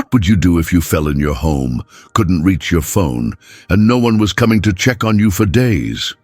What would you do if you fell in your home, couldn't reach your phone, and no one was coming to check on you for days?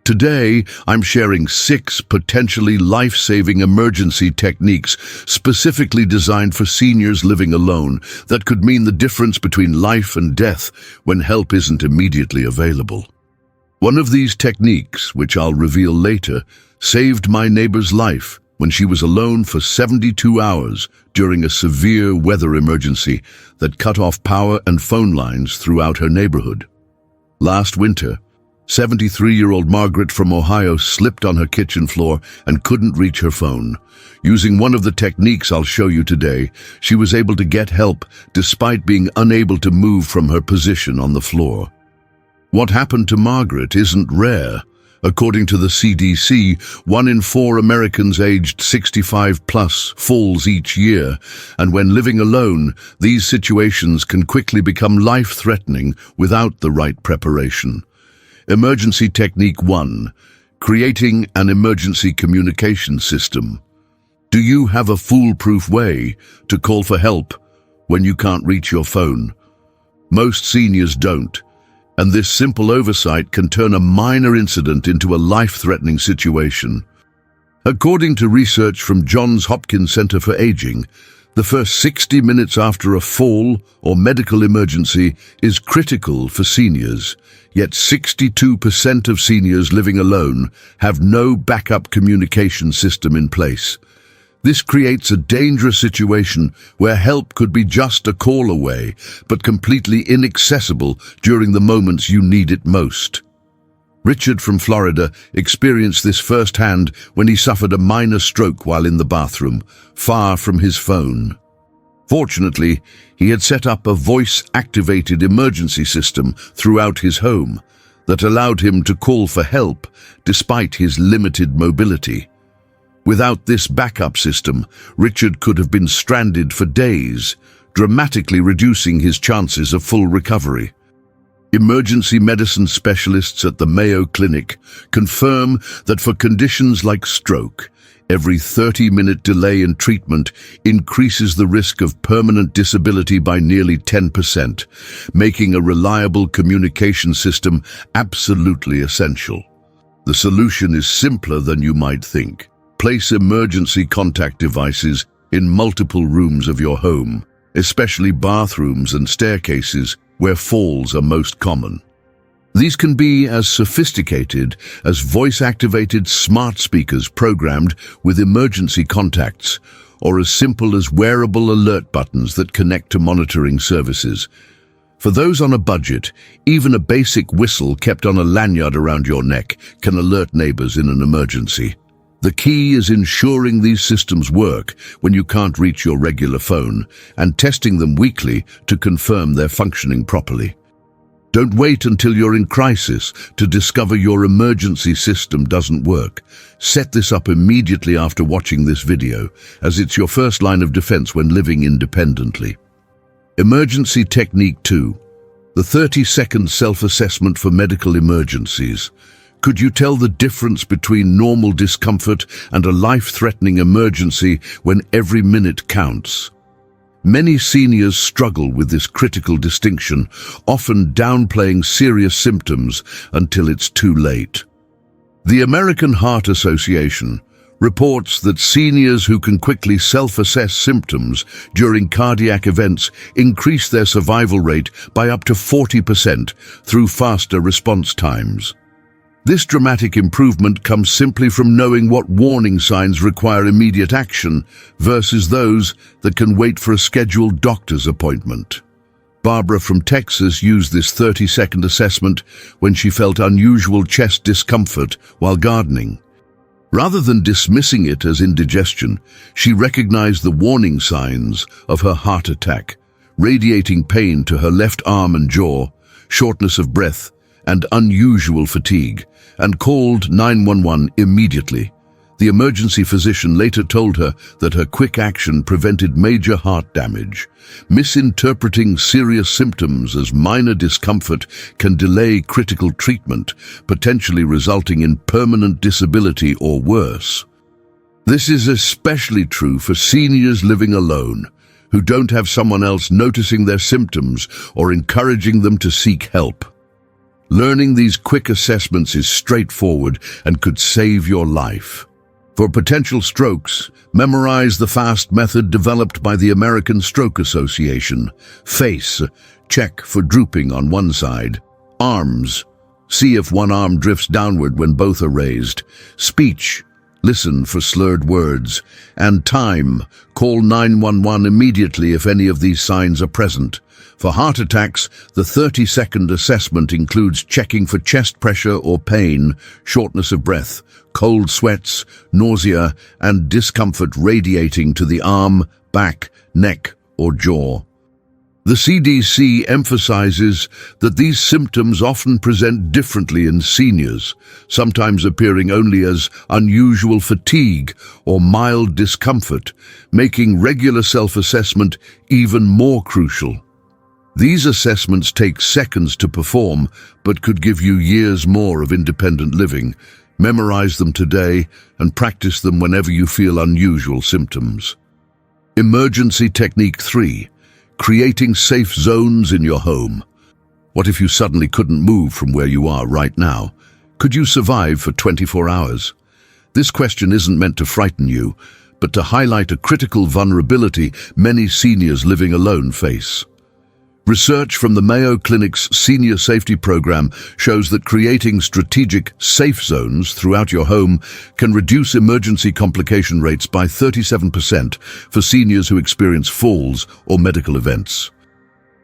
Today, I'm sharing 6 potentially life-saving emergency techniques specifically designed for seniors living alone that could mean the difference between life and death when help isn't immediately available. One of these techniques, which I'll reveal later, saved my neighbor's life when she was alone for 72 hours during a severe weather emergency that cut off power and phone lines throughout her neighborhood. Last winter, 73-year-old Margaret from Ohio slipped on her kitchen floor and couldn't reach her phone. Using one of the techniques I'll show you today, she was able to get help despite being unable to move from her position on the floor. What happened to Margaret isn't rare. According to the CDC, 1 in 4 Americans aged 65 plus falls each year, and when living alone, these situations can quickly become life-threatening without the right preparation. Emergency Technique 1. Creating an emergency communication system. Do you have a foolproof way to call for help when you can't reach your phone? Most seniors don't, and this simple oversight can turn a minor incident into a life-threatening situation. According to research from Johns Hopkins Center for Aging, the first 60 minutes after a fall or medical emergency is critical for seniors, yet 62% of seniors living alone have no backup communication system in place. This creates a dangerous situation where help could be just a call away, but completely inaccessible during the moments you need it most. Richard from Florida experienced this firsthand when he suffered a minor stroke while in the bathroom, far from his phone. Fortunately, he had set up a voice-activated emergency system throughout his home that allowed him to call for help despite his limited mobility. Without this backup system, Richard could have been stranded for days, dramatically reducing his chances of full recovery. Emergency medicine specialists at the Mayo Clinic confirm that for conditions like stroke, every 30-minute delay in treatment increases the risk of permanent disability by nearly 10%, making a reliable communication system absolutely essential. The solution is simpler than you might think. Place emergency contact devices in multiple rooms of your home, especially bathrooms and staircases where falls are most common. These can be as sophisticated as voice-activated smart speakers programmed with emergency contacts, or as simple as wearable alert buttons that connect to monitoring services. For those on a budget, even a basic whistle kept on a lanyard around your neck can alert neighbors in an emergency. The key is ensuring these systems work when you can't reach your regular phone and testing them weekly to confirm they're functioning properly. Don't wait until you're in crisis to discover your emergency system doesn't work. Set this up immediately after watching this video, as it's your first line of defense when living independently. Emergency Technique 2. The 30-second self-assessment for medical emergencies. Could you tell the difference between normal discomfort and a life-threatening emergency when every minute counts? Many seniors struggle with this critical distinction, often downplaying serious symptoms until it's too late. The American Heart Association reports that seniors who can quickly self-assess symptoms during cardiac events increase their survival rate by up to 40% through faster response times. This dramatic improvement comes simply from knowing what warning signs require immediate action versus those that can wait for a scheduled doctor's appointment. Barbara from Texas used this 30-second assessment when she felt unusual chest discomfort while gardening. Rather than dismissing it as indigestion, she recognized the warning signs of her heart attack, radiating pain to her left arm and jaw, shortness of breath, and unusual fatigue, and called 911 immediately. The emergency physician later told her that her quick action prevented major heart damage. Misinterpreting serious symptoms as minor discomfort can delay critical treatment, potentially resulting in permanent disability or worse. This is especially true for seniors living alone, who don't have someone else noticing their symptoms or encouraging them to seek help. Learning these quick assessments is straightforward and could save your life. For potential strokes, memorize the FAST method developed by the American Stroke Association. Face, check for drooping on one side. Arms, see if one arm drifts downward when both are raised. Speech, listen for slurred words. And time, call 911 immediately if any of these signs are present. For heart attacks, the 30-second assessment includes checking for chest pressure or pain, shortness of breath, cold sweats, nausea, and discomfort radiating to the arm, back, neck, or jaw. The CDC emphasizes that these symptoms often present differently in seniors, sometimes appearing only as unusual fatigue or mild discomfort, making regular self-assessment even more crucial. These assessments take seconds to perform, but could give you years more of independent living. Memorize them today and practice them whenever you feel unusual symptoms. Emergency Technique 3. Creating safe zones in your home. What if you suddenly couldn't move from where you are right now? Could you survive for 24 hours? This question isn't meant to frighten you, but to highlight a critical vulnerability many seniors living alone face. Research from the Mayo Clinic's Senior Safety Program shows that creating strategic safe zones throughout your home can reduce emergency complication rates by 37% for seniors who experience falls or medical events.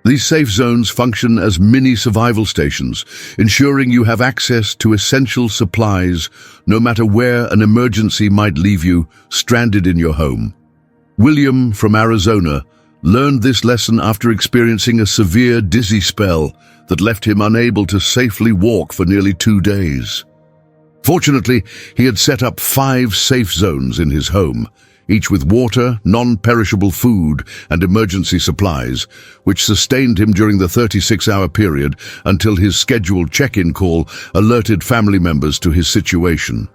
These safe zones function as mini survival stations, ensuring you have access to essential supplies no matter where an emergency might leave you stranded in your home. William from Arizona learned this lesson after experiencing a severe dizzy spell that left him unable to safely walk for nearly 2 days. Fortunately, he had set up 5 safe zones in his home, each with water, non-perishable food, and emergency supplies, which sustained him during the 36-hour period until his scheduled check-in call alerted family members to his situation.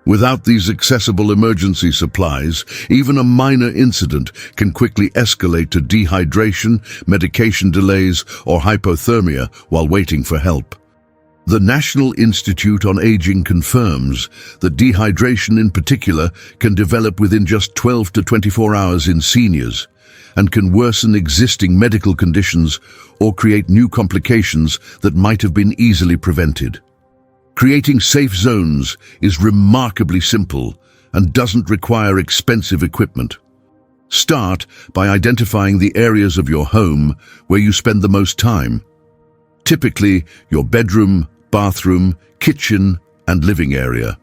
Without these accessible emergency supplies, even a minor incident can quickly escalate to dehydration, medication delays, or hypothermia while waiting for help. The National Institute on Aging confirms that dehydration in particular can develop within just 12 to 24 hours in seniors and can worsen existing medical conditions or create new complications that might have been easily prevented. Creating safe zones is remarkably simple and doesn't require expensive equipment. Start by identifying the areas of your home where you spend the most time. Typically, your bedroom, bathroom, kitchen, and living area.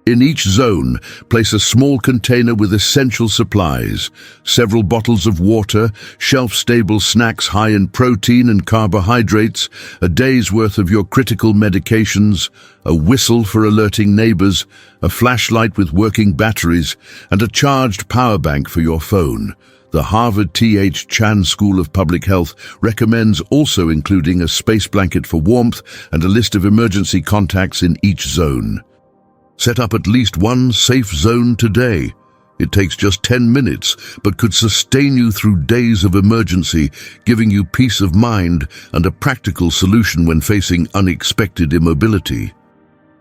In each zone, place a small container with essential supplies, several bottles of water, shelf-stable snacks high in protein and carbohydrates, a day's worth of your critical medications, a whistle for alerting neighbors, a flashlight with working batteries, and a charged power bank for your phone. The Harvard T.H. Chan School of Public Health recommends also including a space blanket for warmth and a list of emergency contacts in each zone. Set up at least one safe zone today. It takes just 10 minutes, but could sustain you through days of emergency, giving you peace of mind and a practical solution when facing unexpected immobility.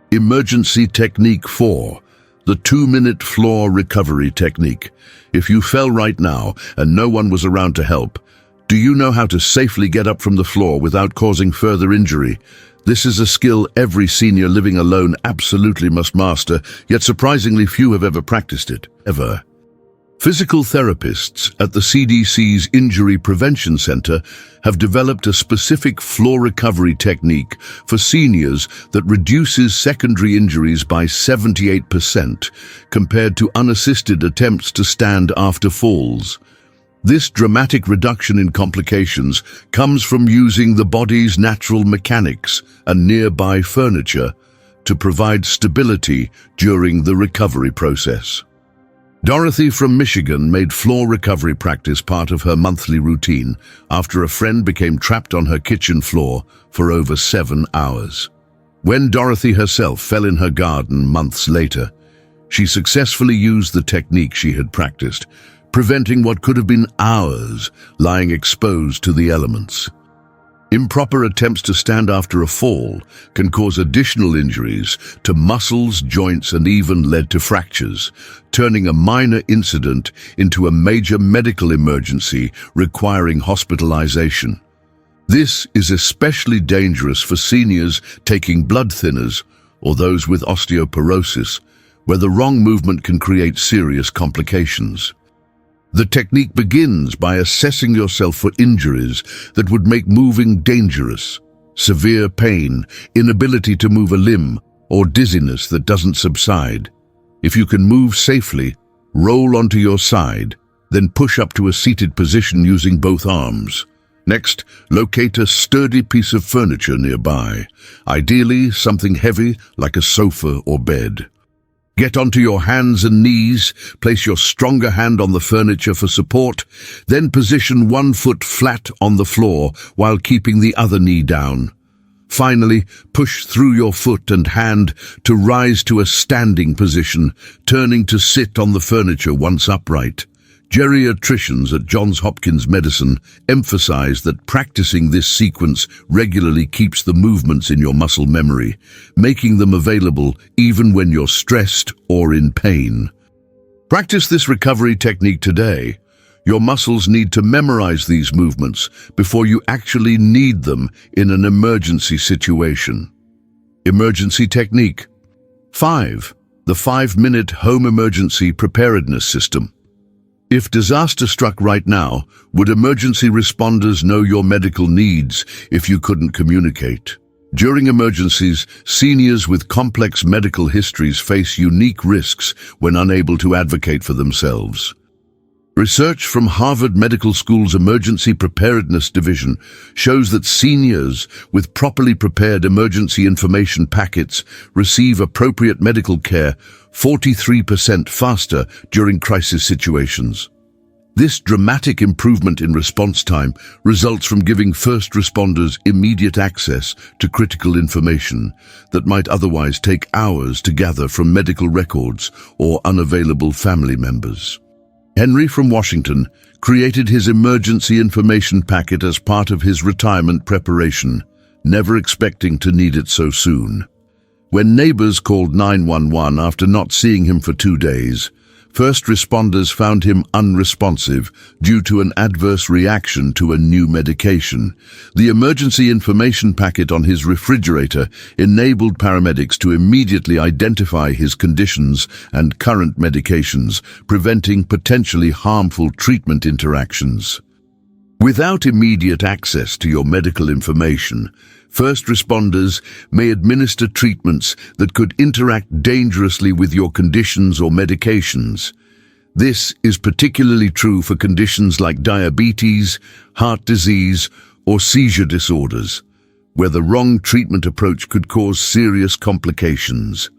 Emergency Technique 4. The 2-minute floor recovery technique. If you fell right now and no one was around to help, do you know how to safely get up from the floor without causing further injury? This is a skill every senior living alone absolutely must master, yet surprisingly few have ever practiced it, ever. Physical therapists at the CDC's Injury Prevention Center have developed a specific floor recovery technique for seniors that reduces secondary injuries by 78% compared to unassisted attempts to stand after falls. This dramatic reduction in complications comes from using the body's natural mechanics and nearby furniture to provide stability during the recovery process. Dorothy from Michigan made floor recovery practice part of her monthly routine after a friend became trapped on her kitchen floor for over 7 hours. When Dorothy herself fell in her garden months later, she successfully used the technique she had practiced, preventing what could have been hours lying exposed to the elements. Improper attempts to stand after a fall can cause additional injuries to muscles, joints, and even lead to fractures, turning a minor incident into a major medical emergency requiring hospitalization. This is especially dangerous for seniors taking blood thinners or those with osteoporosis, where the wrong movement can create serious complications. The technique begins by assessing yourself for injuries that would make moving dangerous: severe pain, inability to move a limb, or dizziness that doesn't subside. If you can move safely, roll onto your side, then push up to a seated position using both arms. Next, locate a sturdy piece of furniture nearby, ideally something heavy like a sofa or bed. Get onto your hands and knees, place your stronger hand on the furniture for support, then position one foot flat on the floor while keeping the other knee down. Finally, push through your foot and hand to rise to a standing position, turning to sit on the furniture once upright. Geriatricians at Johns Hopkins Medicine emphasize that practicing this sequence regularly keeps the movements in your muscle memory, making them available even when you're stressed or in pain. Practice this recovery technique today. Your muscles need to memorize these movements before you actually need them in an emergency situation. Emergency technique 5. The 5-minute home emergency preparedness system. If disaster struck right now, would emergency responders know your medical needs if you couldn't communicate? During emergencies, seniors with complex medical histories face unique risks when unable to advocate for themselves. Research from Harvard Medical School's Emergency Preparedness Division shows that seniors with properly prepared emergency information packets receive appropriate medical care 43% faster during crisis situations. This dramatic improvement in response time results from giving first responders immediate access to critical information that might otherwise take hours to gather from medical records or unavailable family members. Henry from Washington created his emergency information packet as part of his retirement preparation, never expecting to need it so soon. When neighbors called 911 after not seeing him for 2 days, first responders found him unresponsive due to an adverse reaction to a new medication. The emergency information packet on his refrigerator enabled paramedics to immediately identify his conditions and current medications, preventing potentially harmful treatment interactions. Without immediate access to your medical information, first responders may administer treatments that could interact dangerously with your conditions or medications. This is particularly true for conditions like diabetes, heart disease, or seizure disorders, where the wrong treatment approach could cause serious complications.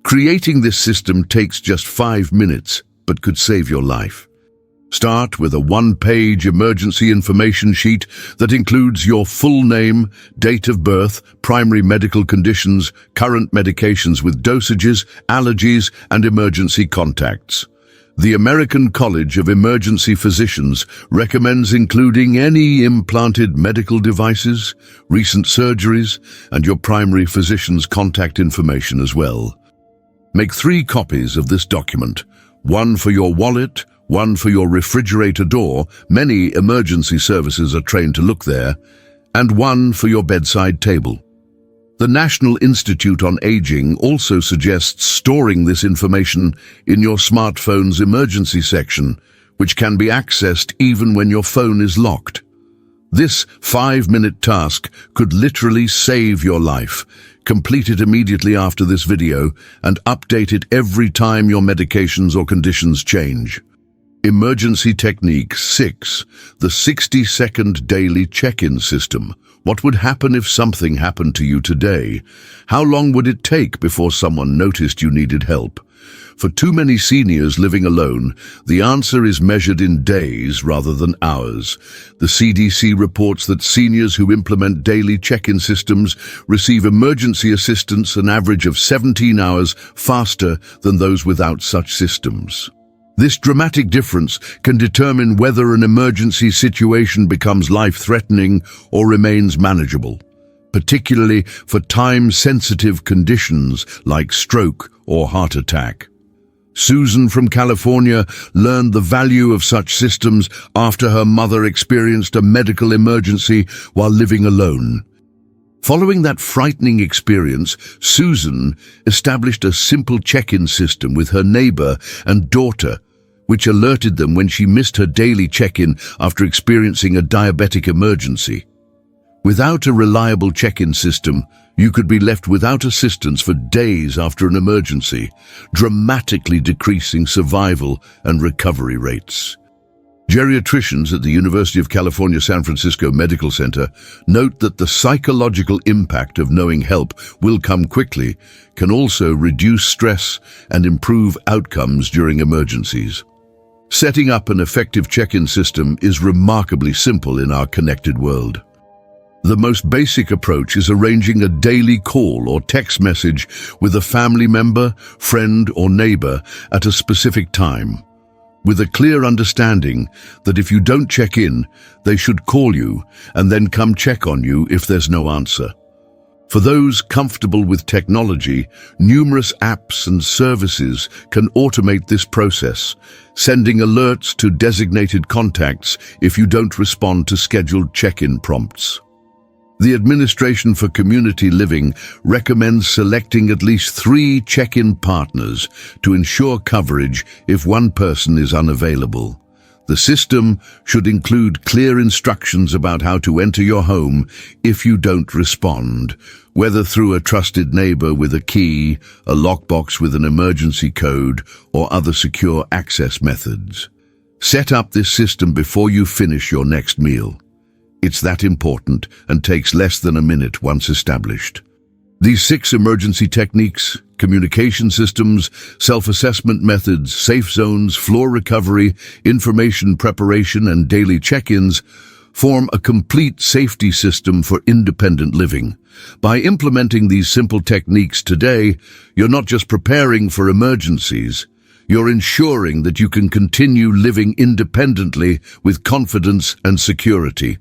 Creating this system takes just 5 minutes, but could save your life. Start with a 1-page emergency information sheet that includes your full name, date of birth, primary medical conditions, current medications with dosages, allergies, and emergency contacts. The American College of Emergency Physicians recommends including any implanted medical devices, recent surgeries, and your primary physician's contact information as well. Make 3 copies of this document, one for your wallet, one for your refrigerator door, many emergency services are trained to look there, and one for your bedside table. The National Institute on Aging also suggests storing this information in your smartphone's emergency section, which can be accessed even when your phone is locked. This 5-minute task could literally save your life. Complete it immediately after this video and update it every time your medications or conditions change. Emergency Technique 6. The 60-second daily check-in system. What would happen if something happened to you today? How long would it take before someone noticed you needed help? For too many seniors living alone, the answer is measured in days rather than hours. The CDC reports that seniors who implement daily check-in systems receive emergency assistance an average of 17 hours faster than those without such systems. This dramatic difference can determine whether an emergency situation becomes life-threatening or remains manageable, particularly for time-sensitive conditions like stroke or heart attack. Susan from California learned the value of such systems after her mother experienced a medical emergency while living alone. Following that frightening experience, Susan established a simple check-in system with her neighbor and daughter, which alerted them when she missed her daily check-in after experiencing a diabetic emergency. Without a reliable check-in system, you could be left without assistance for days after an emergency, dramatically decreasing survival and recovery rates. Geriatricians at the University of California, San Francisco Medical Center note that the psychological impact of knowing help will come quickly can also reduce stress and improve outcomes during emergencies. Setting up an effective check-in system is remarkably simple in our connected world. The most basic approach is arranging a daily call or text message with a family member, friend, or neighbor at a specific time, with a clear understanding that if you don't check in, they should call you and then come check on you if there's no answer. For those comfortable with technology, numerous apps and services can automate this process, sending alerts to designated contacts if you don't respond to scheduled check-in prompts. The Administration for Community Living recommends selecting at least 3 check-in partners to ensure coverage if one person is unavailable. The system should include clear instructions about how to enter your home if you don't respond, whether through a trusted neighbor with a key, a lockbox with an emergency code, or other secure access methods. Set up this system before you finish your next meal. It's that important and takes less than a minute once established. These 6 emergency techniques, communication systems, self-assessment methods, safe zones, floor recovery, information preparation, and daily check-ins form a complete safety system for independent living. By implementing these simple techniques today, you're not just preparing for emergencies, you're ensuring that you can continue living independently with confidence and security.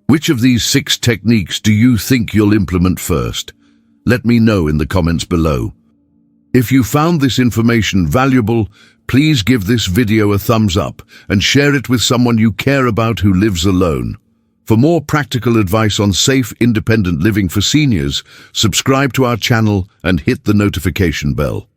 Which of these 6 techniques do you think you'll implement first? Let me know in the comments below. If you found this information valuable, please give this video a thumbs up and share it with someone you care about who lives alone. For more practical advice on safe, independent living for seniors, subscribe to our channel and hit the notification bell.